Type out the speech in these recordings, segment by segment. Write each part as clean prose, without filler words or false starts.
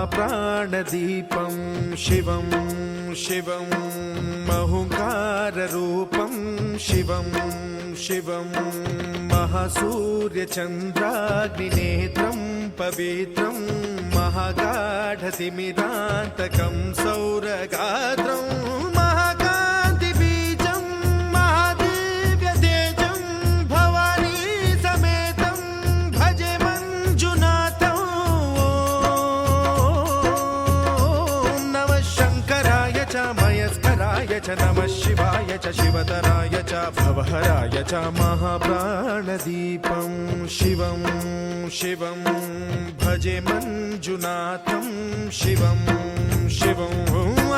महाप्राणदीपं शिवं शिवं महुङ्काररूपं शिवं शिवं महासूर्यचन्द्राग्निनेत्रं पवित्रं महागाढतिमिरान्तकं सौरगात्रं महाकान्तिबीजं महादिव्यतेजं भवानी समेतं भजे मञ्जुनाथं। ॐ नमः शङ्कराय च मयस्कराय च नमः शिवाय च शिवतराय च भवहराय च महाप्राणदीपं शिवं शिवं भजे मञ्जुनाथं शिवं शिवं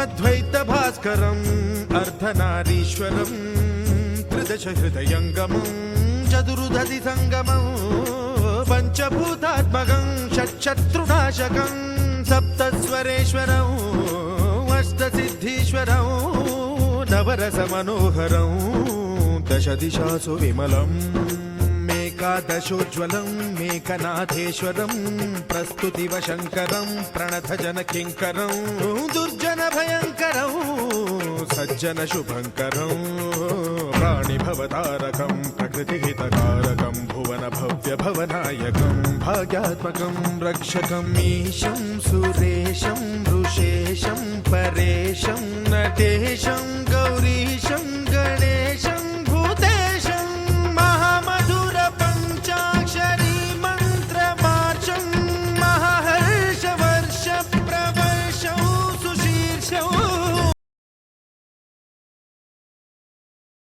अद्वैतभास्करम् अर्धनारीश्वरं त्रिदशहृदयङ्गमं चतुर्दधिसङ्गमं पञ्चभूतात्मकं षट्शत्रुनाशकं सप्तस्वरेश्वरं अष्टसिद्धीश्वरं नवरसमनोहरं दशदिशासु विमलम् एकादशोज्ज्वलं मेघनाथेश्वरं प्रस्तुतिवशङ्करं प्रणतजनकिङ्करं दुर्जनभयङ्करं सज्जनशुभङ्करं प्राणिभवतारकं प्रकृतिहितकारकं भुवनभव्यभवनायकं भाग्यात्मकं रक्षकं ईशं सुरेशं ऋषेशं परेशं नटेशं गौरीशं गणेशं